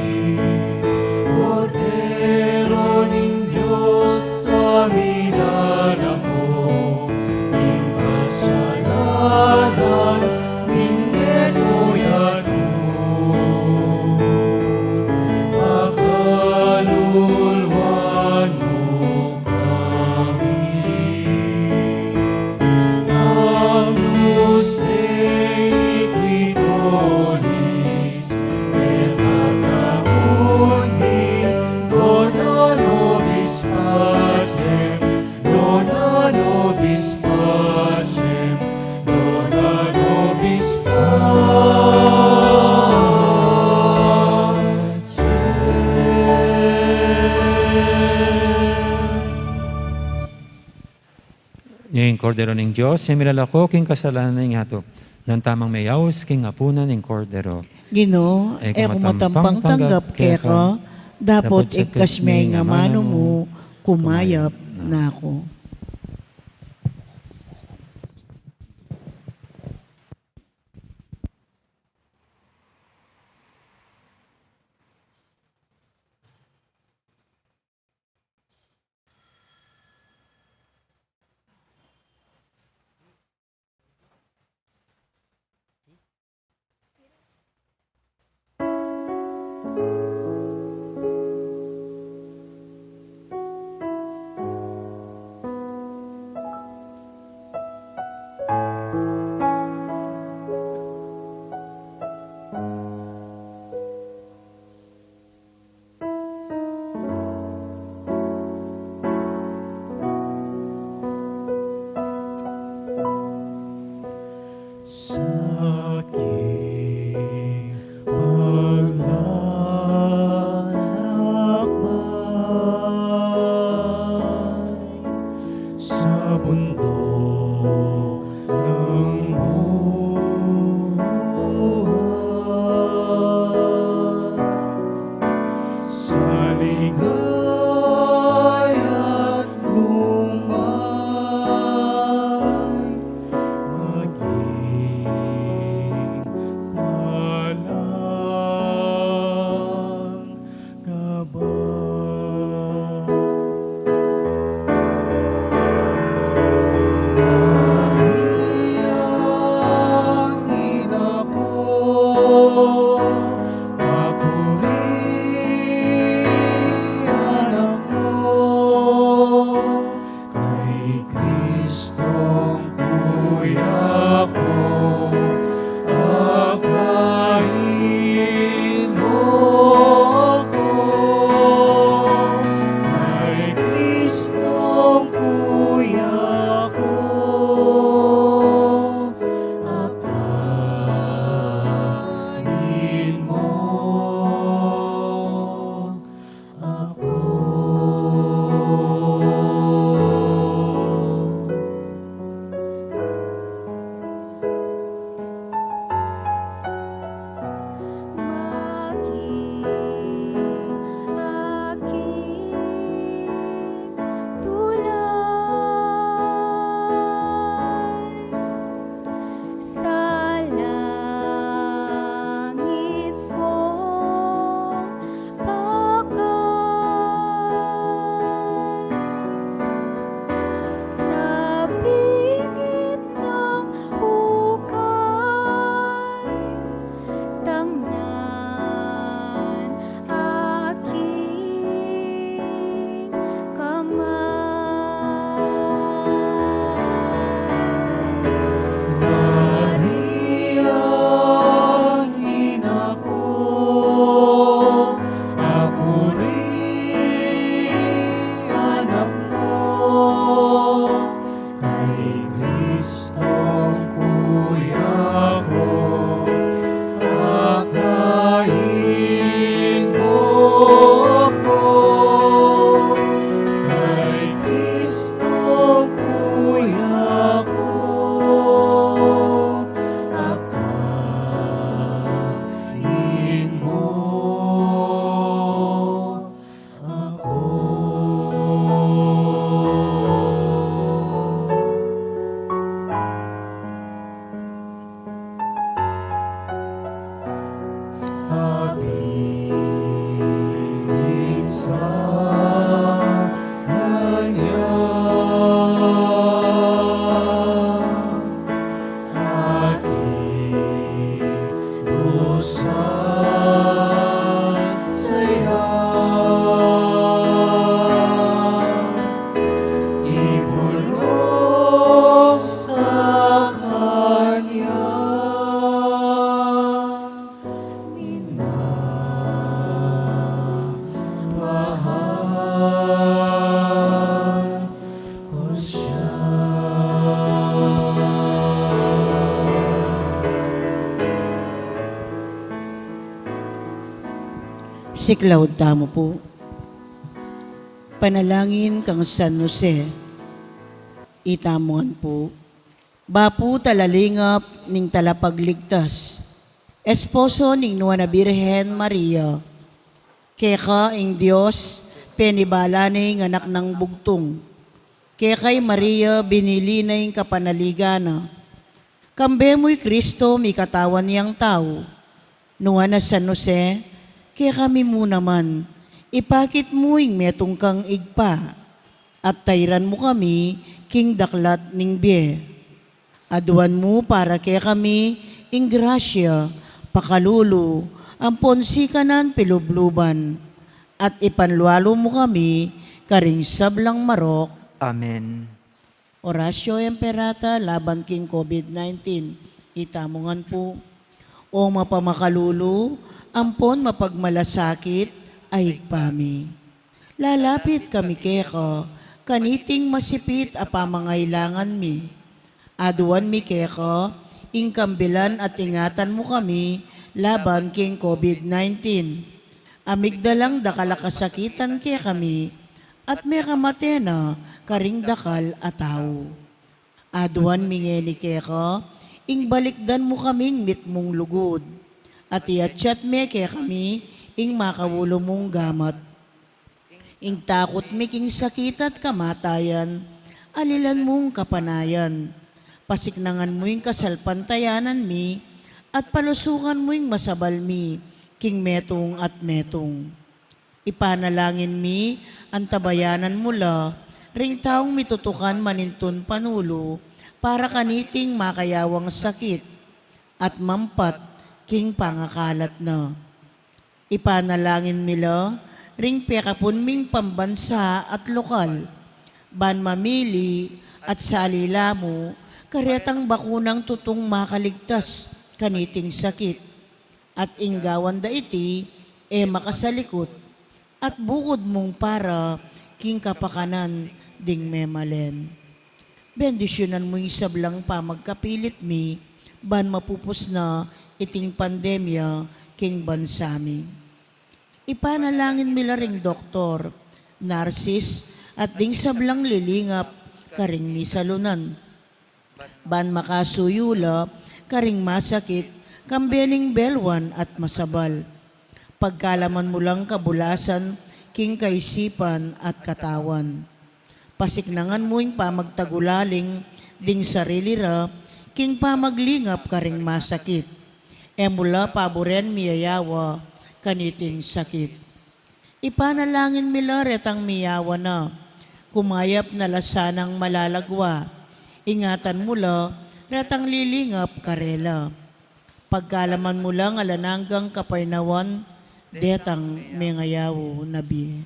ing kordero ning Dios, ing milalako king kasalanan ning ato. Nan tamang mayaws king apunan ning kordero. Ginoo, Ay kumatampang tanggap keka, dapat ikasmay nga mano mo, kumayap na ako. Siklaw tamo po. Panalangin kang San Jose, itamuan po. Bapu talalingap ning talapagligtas. Esposo ning Nuana Birhen Maria. Keka ing Diyos, penibalaning anak ng bugtong. Kekay Maria, binilinay kapanaligana. Kambe mo'y Kristo, mi katawan niyang tao. Nuana San Jose, kaya kami mo naman, ipakit mo'y metong kang igpa, at tayran mo kami, king daklat ning biye. Aduan mo para kaya kami, ing grasya, pakalulu, ang ponsikanan pilubluban, at ipanlualo mo kami, karing sablang marok. Amen. Orasyo Emperata laban king COVID-19. Itamungan po. O mapamakalulu, ampon mapagmalasakit, ay pami. Lalapit kami keko, kaniting masipit apamangailangan mi. Aduan mi keko, ingkambilan at ingatan mo kami, laban king COVID-19. Amigdalang dakalakasakitan kaya kami, at may kamatena, karing dakal ataw. Aduan mingeni keko, ing balikdan mo kaming mitmong lugod, at iatsyat me kaya kami, ing makawulo mong gamat. Ing takot mi king sakit at kamatayan, alilan mong kapanayan. Pasiknangan mo ing kasalpantayanan mi, at palusukan mo ing masabal mi, king metong at metong. Ipanalangin mi, ang tabayanan mula, ring taong mitutukan manintun panulo, para kaniting makayawang sakit, at mampat king pangakalat na. Ipanalangin mila, ring pekapun ming pambansa at lokal, ban mamili at salila mo, karetang bakunang tutong makaligtas, kaniting sakit, at inggawan da iti, makasalikot, at bukod mong para, king kapakanan, ding memalen. Bendisyonan mo yung sablang pamagkapilit mi, ban mapupos na iting pandemya, king bansami. Ipanalangin mila ring doktor, narsis, at ding sablang lilingap, karing ni salunan. Ban makasuyula, karing masakit, kambening belwan at masabal. Pagkalaman mo lang kabulasan, king kaisipan at katawan. Pasiknangan mo yung pamagtagulaling, ding sarili ra, king pamaglingap karing masakit. Mula paboren miyayawa, kaniting sakit. Ipanalangin mila retang miyawa na, kumayap na lasanang malalagwa. Ingatan mula, retang lilingap karela. Pagkalaman mo lang alananggang kapainawan, detang mengayaw nabi.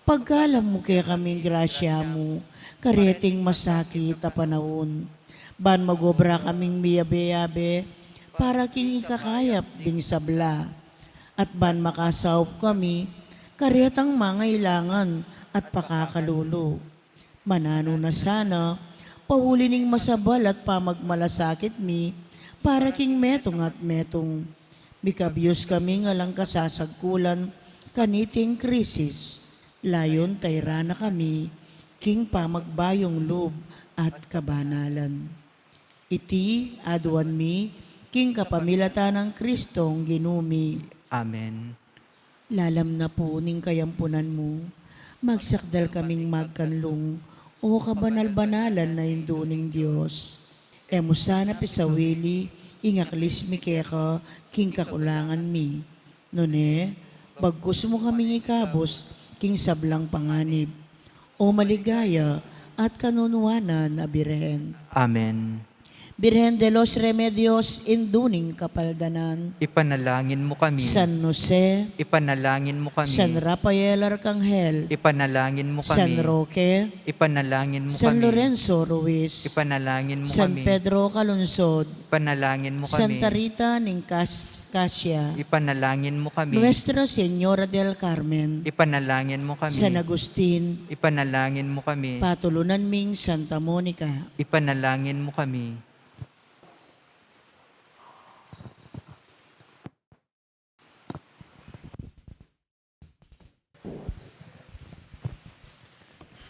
Pagkalam mo kaya kaming grasya mo, kareting masakit a panahon. Ban magobra kaming miyabe-yabe, para king ikakayap ding sabla. At ban makasawp kami, karetang mangailangan at pakakalulo. Manano na sana, pahulining masabal at pamagmalasakit mi, para king metong at metong. Mikabyos kami ngalang kasasagkulan, kaniting krisis. Layon tayrana kami, king pamagbayong loob at kabanalan. Iti aduan mi, king kapamilatan ng Kristong ginumi. Amen. Lalam na po ning kayampunan mo, magsakdal kaming magkanlong, o kabanal-banalan na induning Diyos. Emo sana pisawili, ingaklis mi keka, king kakulangan mi. Nune, bagkus mo kaming ikabos, king sablang panganib. O maligaya at kanunuanan na Birhen. Amen. Birhen de los Remedios, induning kapaldanan. Ipanalangin mo kami. San Jose, Ipanalangin mo kami. San Rafael Arcangel, Ipanalangin mo San kami. Roque, Ipanalangin mo San kami. Lorenzo Ruiz, Ipanalangin mo San kami. Pedro Calungsod, Ipanalangin mo kami. Santa Rita ng Cassia, Ipanalangin mo kami. Nuestra Señora del Carmen, Ipanalangin mo kami. San Agustin, Ipanalangin mo kami. Patulunan ming Santa Monica, Ipanalangin mo kami.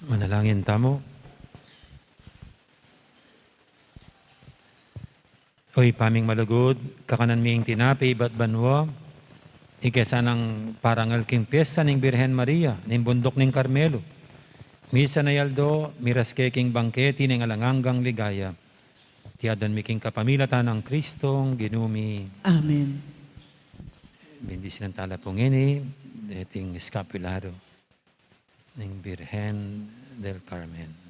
Manalangin tamo. Oy paming malugod, kakanan ming tinapi bat banwa, ikesa ng parangal king piyesta ning Birhen Maria, ning bundok ning Carmelo. Misa na yaldo, miras king bangketi ning alanganggang ligaya. Tiyadan mi king kapamilatan ng Kristong ginumi. Amen. Bendis ng tala pong ini, dating eskapularo ning Birhen del Carmen.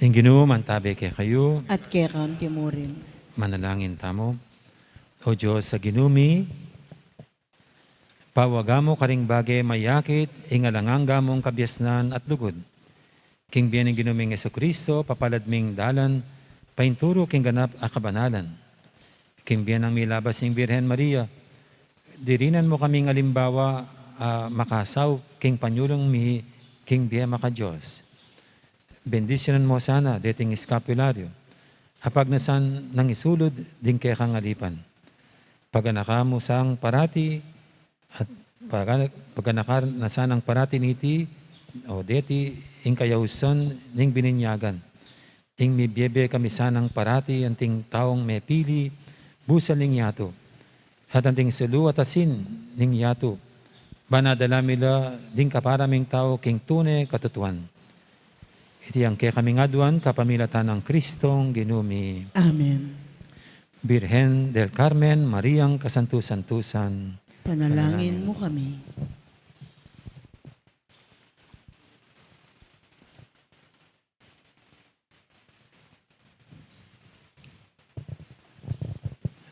Ing Ginoo mantabi kay kayo, At kay kaunti mo rin. manalangin tamo. O Diyos sa ginumi, pawagamo karing bagay mayakit, ingalanganga mong kabyasnan at lugod. King biyan ng ginuming Jesucristo, papaladming dalan, painturo king ganap a kabanalan. King biyan ng milabas ng Birhen Maria, dirinan mo kaming alimbawa makasaw, king panyulong mi, king biya maka Diyos. Bendisyonan mo sana, dating eskapularyo. Apag nasan nang isulod, din kaya kang alipan. Paganaka mo sang parati, at paganaka nasan ang parati niti, o deti, ing kayauson, ning bininyagan. Ing mibiyebe kami sanang parati, anting taong may pili, busal ning yato. At anting sulu at asin, ning yato. Banadala mila, ding kaparaming tao, king tune katutuan. Iti ang kaya kaming aduan, kapamilatan ng Kristong ginumi. Amen. Birhen del Carmen, Mariang kasantusan-tusan. Panalangin mo kami.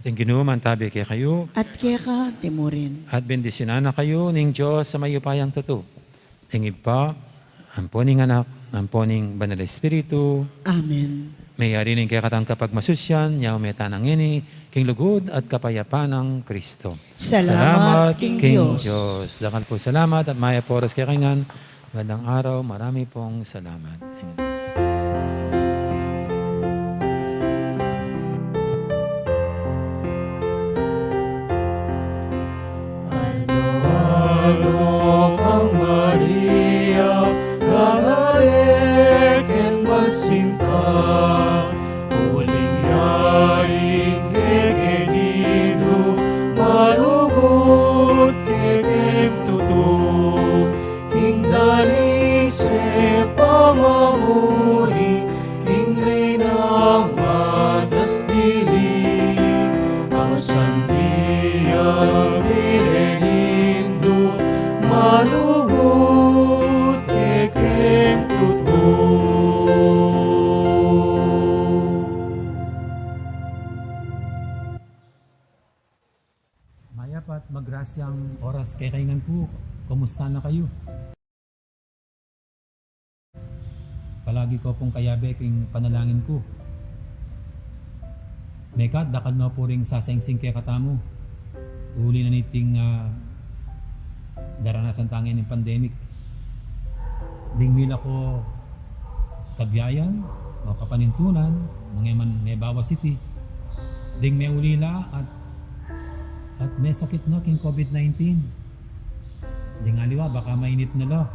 Ating Ginoo mantabi kay kayo, At kay kaunti mo rin. at bendisyonan na kayo ning Diyos sa mayupayang totoo. Ing Iba, ang poning anak, ang poning banal Espiritu, Amen. mayari ning kaya katang kapag masusyan, yaw may tanang ini, king lugod at kapayapaan ng Kristo. Salamat, King Diyos. Dakal po salamat at maya poros kay kangan. Magandang araw, marami pong salamat. Amen. Alok ang Maria, gagalek en magsinta, uling yaing kekenido, malugot kekem tuto, king dali se pamamuri, king reinang madas dili, ang sandiyang nilenindo, malugot kekem tuto. Mayapat magrasyang oras kay kaingan po. Kumusta na kayo? Palagi ko pong kayabe king panalangin ko. Mekat, dakal na po ring sasengsing kaya katamo. Uli na niting daranasan tangin ng pandemic. Dingmila ko kabiyayan o kapanintunan, nangyayman Nebawa City. Ding may ulila at may sakit na king COVID-19. Ding aliwa, baka mainit nila.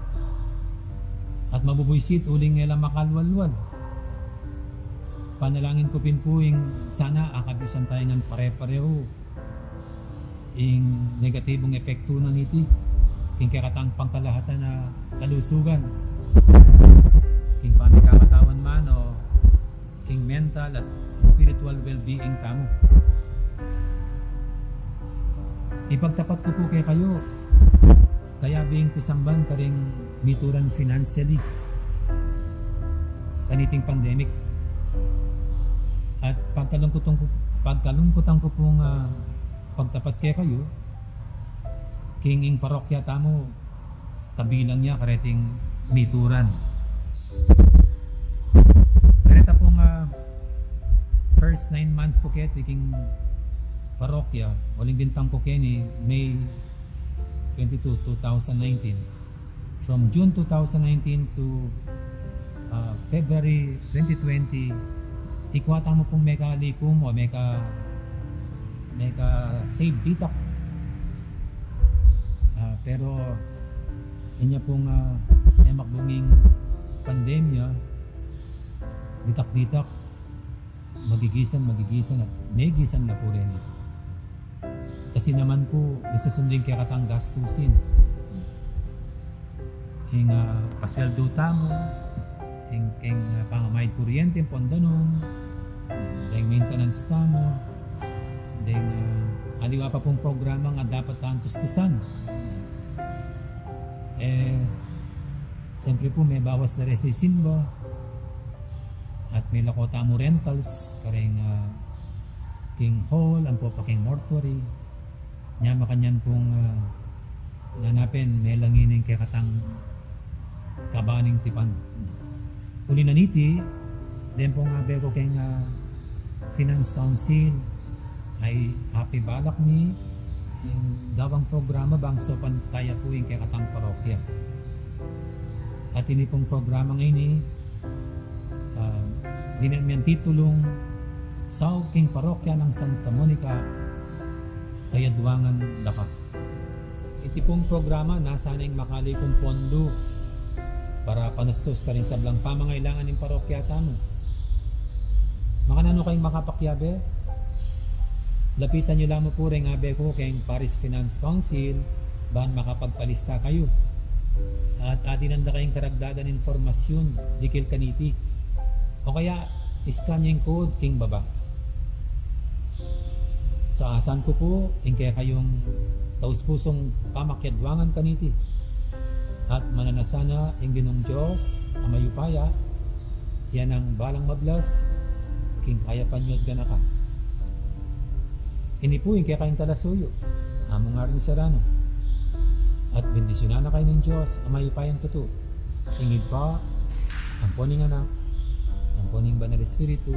At mabubuysit, uling nila makalwalwal. Panalangin ko pinpuing sana akabisan tayo ng pare-pareho. Ing negatibong epekto ng iti. King kakatang pangkalahatan na kalusugan. King pamikakatawan man o king mental at spiritual well-being tamo. Ipagtapat ko po kay kayo, kaya bing pisamban karing mituran financially kaniting pandemic. At pagkalungkutan ko pong pagtapat kay kayo, kinging parokya tamo, kabilang niya kareting mituran. Kareta pong first 9 months ko kaya king parokya, waling bintang ko kini May 22, 2019. From June 2019 to February 2020, ikwata mo pong meka likum o meka save dita. Pero inya pong may makbunging pandemya, ditak-ditak, magigisan at may gisan na po rin. Kasi naman po, isusundin kaya katang gastusin. Yung pasweldo tamo, yung pangamayad kuryente, pondanon, yung maintenance tamo, yung aliwa pa pong programa nga dapat tustusan. Siyempre po may bawas na rin sa simba at may lakota mo rentals, kareng king hall, ang po pa king mortuary. Nya makanyan pong nanapin may langining kay katang kabaning tipan. Uli na niti, then po nga beko kay Finance Council ay happy balak ni yung dawang programa bang so pantaya po yung kay katang parokya. At ini pong programa ngayon dinamihan titulong Sao King Parokya ng Santa Monica Kayadwangan Daka. Iti pong programa nasa na yung makali kong pondo para panastos ka rin sa blang pamangailangan ng parokya tamo. Makanano kayong makapakyabe? Lapitan nyo lamang po rin nga ko kayong Paris Finance Council bahan makapagpalista kayo. At atinanda kayong karagdagan informasyon dikil kaniti. O kaya iskan yung code king baba. Sa asan ko po, kaya kayong taus-pusong pamakyadwangan kaniti. At mananasana yung ginong Diyos, amayupaya, yan ang balang mablas, king kaya panyod ka na ka. Ini po yung kaya kayong talasuyo, amo nga rin sarano. At bendisyonan na kayo ng Diyos, amayupayan ko to. Ingid pa, ang poning anak, ang poning banal espiritu,